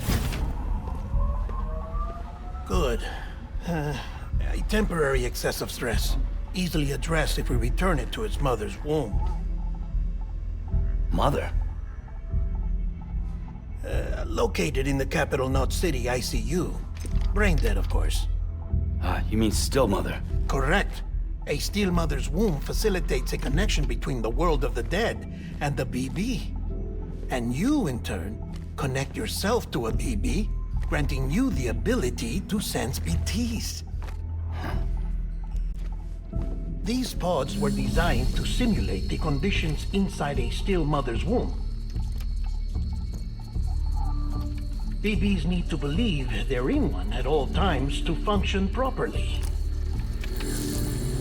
Good. A temporary excessive stress. Easily addressed if we return it to its mother's womb. Mother? Located in the capital Knot City ICU. Brain dead, of course. You mean Still Mother? Correct. A Steel Mother's womb facilitates a connection between the world of the dead and the BB. And you, in turn, connect yourself to a BB, granting you the ability to sense BTs. These pods were designed to simulate the conditions inside a Steel Mother's womb. BBs need to believe they're in one at all times to function properly.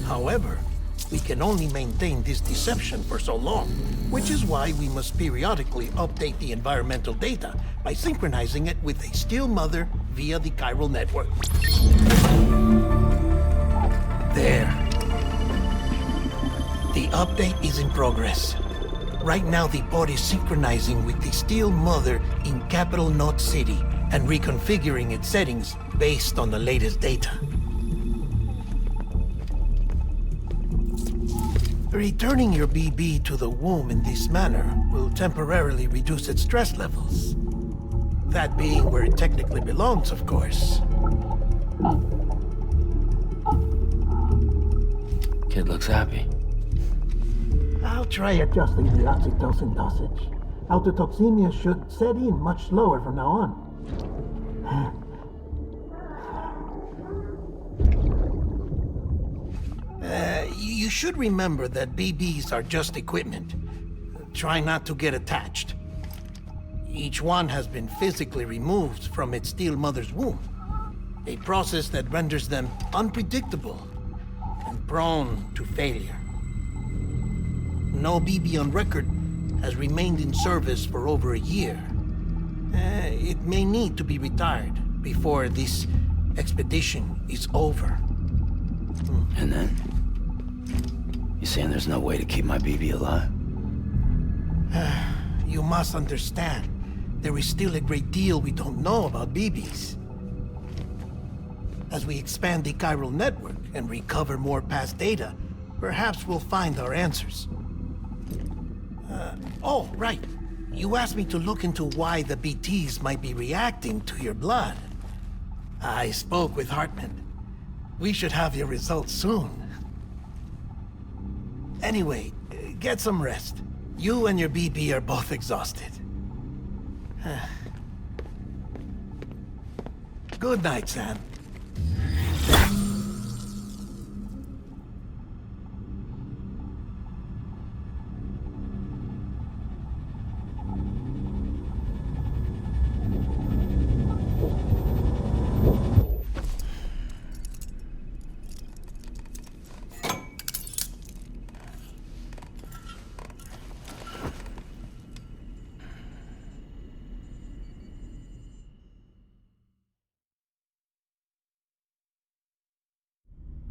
However, we can only maintain this deception for so long, which is why we must periodically update the environmental data by synchronizing it with a Steel Mother via the chiral network. There. The update is in progress. Right now, the pod is synchronizing with the Steel Mother in capital Knot City and reconfiguring its settings based on the latest data. Returning your BB to the womb in this manner will temporarily reduce its stress levels. That being where it technically belongs, of course. Kid looks happy. I'll try adjusting the oxytocin dosage. Autotoxemia should set in much slower from now on. You should remember that BBs are just equipment. Try not to get attached. Each one has been physically removed from its Steel Mother's womb. A process that renders them unpredictable and prone to failure. No BB on record has remained in service for over a year. It may need to be retired before this expedition is over. And then? You saying there's no way to keep my BB alive? You must understand, there is still a great deal we don't know about BBs. As we expand the chiral network and recover more past data, perhaps we'll find our answers. Oh, right. You asked me to look into why the BTs might be reacting to your blood. I spoke with Hartman. We should have your results soon. Anyway, get some rest. You and your BB are both exhausted. Good night, Sam.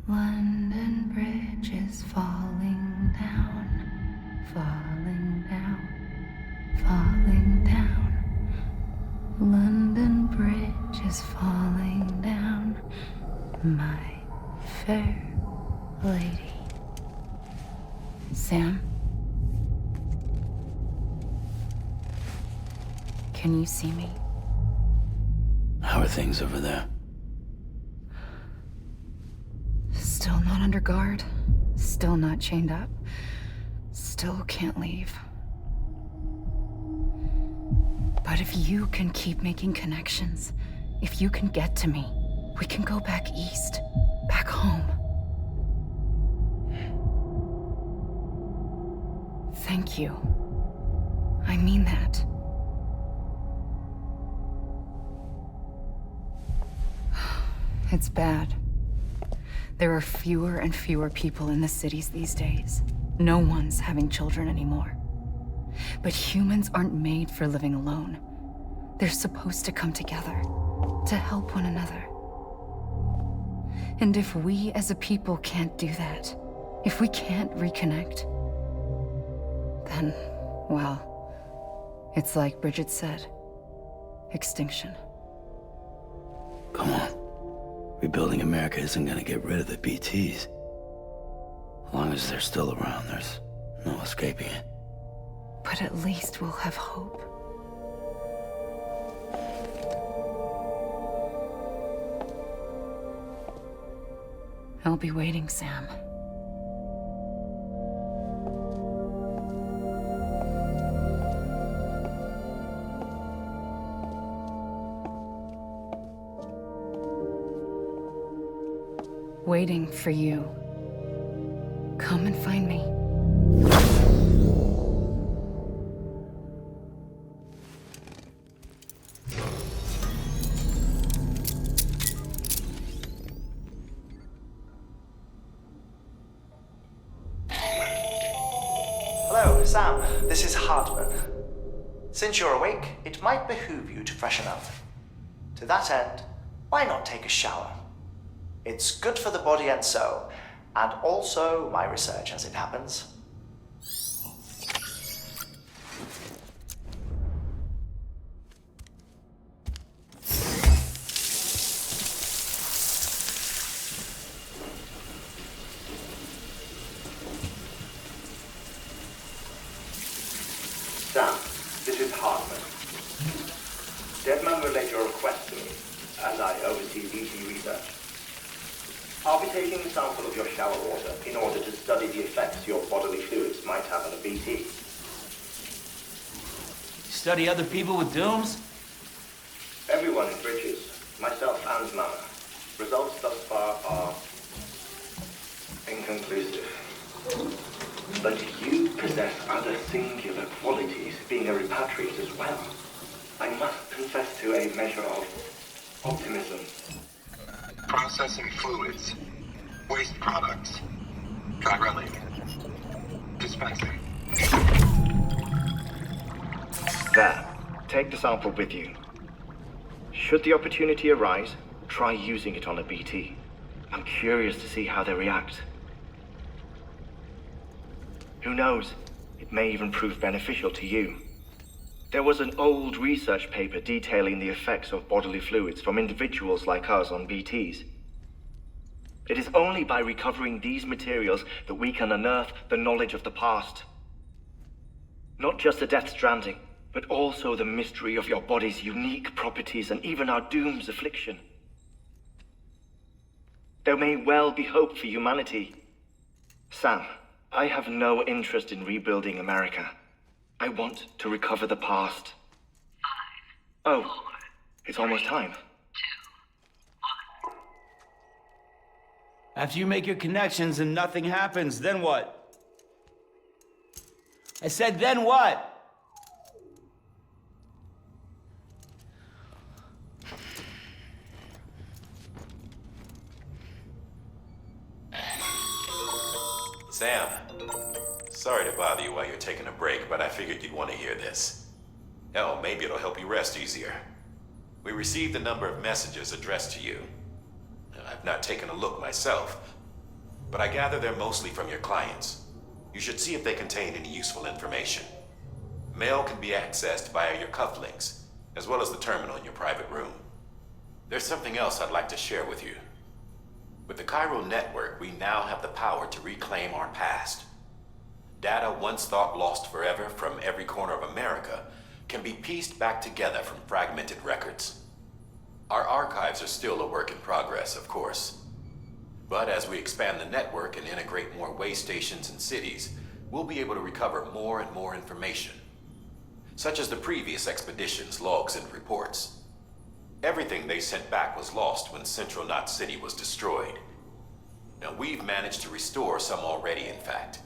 London Bridge is falling down, falling down, falling down. London Bridge is falling down, my fair lady. Sam? Can you see me? How are things over there? Still not under guard, still not chained up, still can't leave. But if you can keep making connections, if you can get to me, we can go back east, back home. Thank you. I mean that. It's bad. There are fewer and fewer people in the cities these days. No one's having children anymore. But humans aren't made for living alone. They're supposed to come together, to help one another. And if we as a people can't do that, if we can't reconnect, then, well, it's like Bridget said, extinction. Come on. Rebuilding America isn't gonna get rid of the BTs. As long as they're still around, there's no escaping it. But at least we'll have hope. I'll be waiting, Sam. Waiting for you. Come and find me. Hello, Sam. This is Hartman. Since you're awake, it might behoove you to freshen up. To that end, why not take a shower? It's good for the body and soul, and also my research as it happens. Sam, this is Hartman. Deadman relayed your request to me, as I oversee VT research. I'll be taking a sample of your shower water in order to study the effects your bodily fluids might have on a BT. Study other people with dooms? Everyone in Bridges, myself and Mama. Results thus far are inconclusive. But you possess other singular qualities, being a repatriate as well. I must confess to a measure of optimism. Processing fluids. Waste products. Chiralic. Dispensing. There. Take the sample with you. Should the opportunity arise, try using it on a BT. I'm curious to see how they react. Who knows? It may even prove beneficial to you. There was an old research paper detailing the effects of bodily fluids from individuals like us on BTs. It is only by recovering these materials that we can unearth the knowledge of the past. Not just the Death Stranding, but also the mystery of your body's unique properties and even our doom's affliction. There may well be hope for humanity. Sam, I have no interest in rebuilding America. I want to recover the past. 5, oh, 4, it's almost time. 2, 1. After you make your connections and nothing happens, then what? I said, then what? Sam, sorry to bother you while you're taking a break, but I figured you'd want to hear this. Hell, maybe it'll help you rest easier. We received a number of messages addressed to you. I've not taken a look myself, but I gather they're mostly from your clients. You should see if they contain any useful information. Mail can be accessed via your cufflinks, as well as the terminal in your private room. There's something else I'd like to share with you. With the Chiral network, we now have the power to reclaim our past. Data once thought lost forever from every corner of America can be pieced back together from fragmented records. Our archives are still a work in progress, of course. But as we expand the network and integrate more way stations and cities, we'll be able to recover more and more information, such as the previous expedition's logs and reports. Everything they sent back was lost when Central Knot City was destroyed. Now we've managed to restore some already, in fact.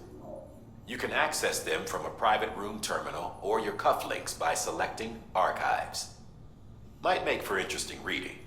You can access them from a private room terminal or your cufflinks by selecting Archives. Might make for interesting reading.